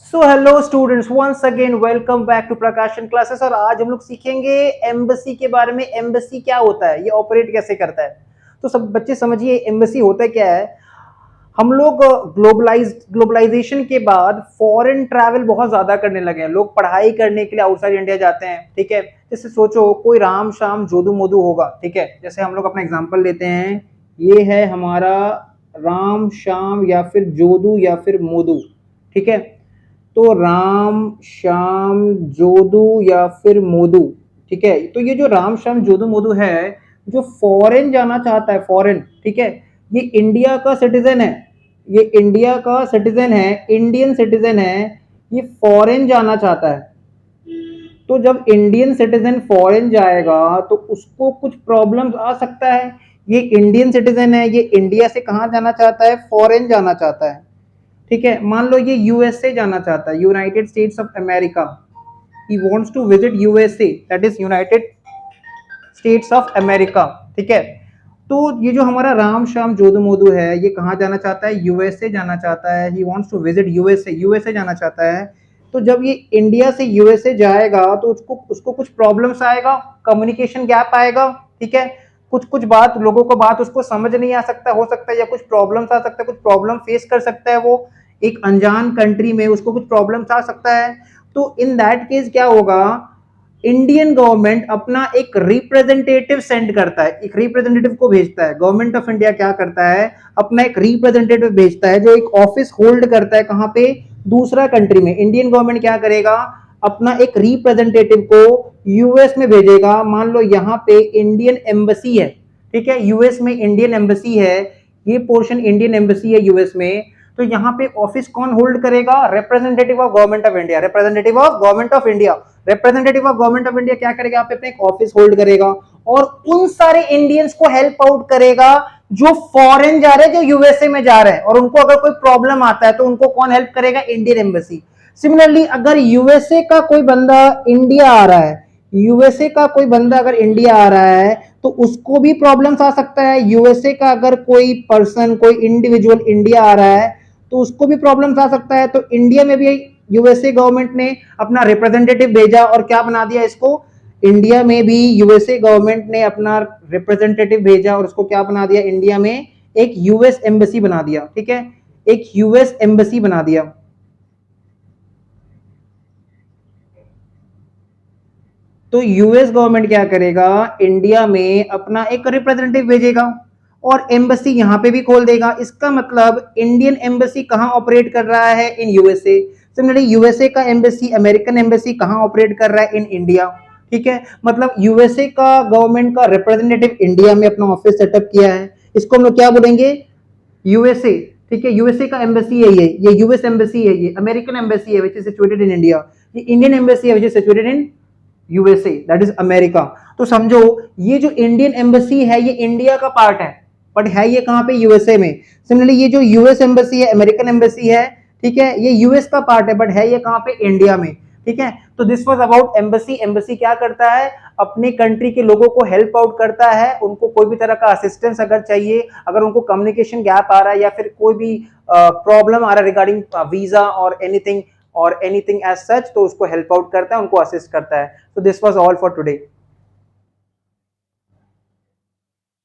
So hello students, once again welcome back to Prakashan classes. और आज हम लोग सीखेंगे एम्बेसी के बारे में। एम्बेसी क्या होता है, ये ऑपरेट कैसे करता है। तो सब बच्चे समझिए एम्बेसी होता है क्या है। हम लोग ग्लोबलाइजेशन के बाद फॉरेन ट्रैवल बहुत ज्यादा करने लगे हैं। लोग पढ़ाई करने के लिए आउटसाइड इंडिया जाते हैं, ठीक है। जैसे सोचो कोई राम शाम जोदू मोदू होगा, ठीक है। जैसे हम लोग अपना एग्जांपल लेते हैं, ये है हमारा राम शाम या फिर जोदू या फिर मोदू, ठीक है। तो राम श्याम जोदू या फिर मोदू, ठीक है। तो ये जो राम श्याम जोदू मोदू है, जो फॉरेन जाना चाहता है, फॉरेन, ठीक है, ये इंडिया का सिटीजन है। ये इंडिया का सिटीजन है, इंडियन सिटीजन है। ये फॉरेन जाना चाहता है। तो जब इंडियन सिटीजन फॉरेन जाएगा तो उसको कुछ प्रॉब्लम्स आ सकता है। ये इंडियन सिटीजन है, ये इंडिया से कहाँ जाना चाहता है, फॉरेन जाना चाहता है, ठीक है। मान लो ये यूएसए जाना चाहता है, United States of America. He wants to visit USA, that is United States of America, ठीक है। तो ये जो हमारा राम श्याम जोधू मोदू है, ये कहाँ जाना चाहता है, यूएसए जाना चाहता है। He wants to visit USA, USA जाना चाहता है। तो जब ये इंडिया से यूएसए जाएगा तो उसको उसको कुछ प्रॉब्लम्स आएगा, कम्युनिकेशन गैप आएगा, ठीक है। कुछ कुछ बात लोगों को बात उसको समझ नहीं आ सकता, हो सकता है, या कुछ प्रॉब्लम्स आ सकता है, कुछ प्रॉब्लम फेस कर सकता है। वो एक अनजान कंट्री में उसको कुछ प्रॉब्लम्स आ सकता है। तो इन दैट केस क्या होगा, इंडियन गवर्नमेंट अपना एक रिप्रेजेंटेटिव सेंड करता है, एक रिप्रेजेंटेटिव को भेजता है। गवर्नमेंट ऑफ इंडिया क्या करता है, अपना एक रिप्रेजेंटेटिव भेजता है जो एक ऑफिस होल्ड करता है, कहां पे, दूसरा कंट्री में। इंडियन गवर्नमेंट क्या करेगा, अपना एक रिप्रेजेंटेटिव को यूएस में भेजेगा। मान लो यहां पे इंडियन एम्बेसी है, ठीक है, यूएस में इंडियन एम्बेसी है, ये पोर्शन इंडियन एम्बेसी है यूएस में। तो यहाँ पे ऑफिस कौन होल्ड करेगा, representative of government of India, representative of government of India. Representative of government of India क्या करेगा, आप अपने एक ऑफिस होल्ड करेगा और उन सारे इंडियंस को हेल्प आउट करेगा जो फॉरेन जा रहे हैं, जो यूएसए में जा रहे हैं। और उनको अगर कोई प्रॉब्लम आता है तो उनको कौन हेल्प करेगा, इंडियन एम्बेसी। सिमिलरली अगर यूएसए का कोई बंदा इंडिया आ रहा है, यूएसए का कोई बंदा अगर इंडिया आ रहा है तो उसको भी प्रॉब्लम्स आ सकता है। यूएसए का अगर कोई पर्सन, कोई इंडिविजुअल इंडिया आ रहा है तो उसको भी प्रॉब्लम्स आ सकता है। तो इंडिया में भी यूएसए गवर्नमेंट ने अपना रिप्रेजेंटेटिव भेजा और क्या बना दिया इसको, इंडिया में भी यूएसए गवर्नमेंट ने अपना रिप्रेजेंटेटिव भेजा और उसको क्या बना दिया, इंडिया में एक यूएस एम्बेसी बना दिया, ठीक है, एक यूएस एम्बेसी बना दिया। तो यूएस गवर्नमेंट क्या करेगा, इंडिया में अपना एक रिप्रेजेंटेटिव भेजेगा और एम्बेसी यहां पे भी खोल देगा। इसका मतलब इंडियन एम्बेसी कहां ऑपरेट कर रहा है, इन यूएसए। सिमिलरली यूएसए का एम्बेसी, अमेरिकन एम्बेसी कहां ऑपरेट कर रहा है, इन इंडिया, ठीक है। मतलब यूएसए का गवर्नमेंट का रिप्रेजेंटेटिव इंडिया में अपना ऑफिस सेटअप किया है, इसको हम लोग क्या बोलेंगे, यूएसए, ठीक है। यूएसए का एम्बेसी है, ये यूएस एम्बेसी है, ये अमेरिकन एम्बेसी है which is situated in India, ये इंडियन एम्बेसी है which is situated in USA, that is America. तो समझो ये जो इंडियन एम्बेसी है ये इंडिया का पार्ट है, बट है ये कहां पे, यूएसए में। सिमिलरली ये जो यूएस एम्बेसी है, अमेरिकन एम्बेसी है, ठीक है, ये यूएस का पार्ट है, बट है ये कहां पे, इंडिया में, ठीक है। तो this was about embassy. Embassy क्या करता है, अपने कंट्री के लोगों को हेल्प आउट करता है। उनको कोई भी तरह का असिस्टेंस अगर चाहिए, अगर उनको कम्युनिकेशन गैप आ रहा है या फिर कोई भी प्रॉब्लम आ रहा है रिगार्डिंग वीजा और एनीथिंग एज सच, तो उसको हेल्प आउट करता है, उनको असिस्ट करता है। So this was all for today.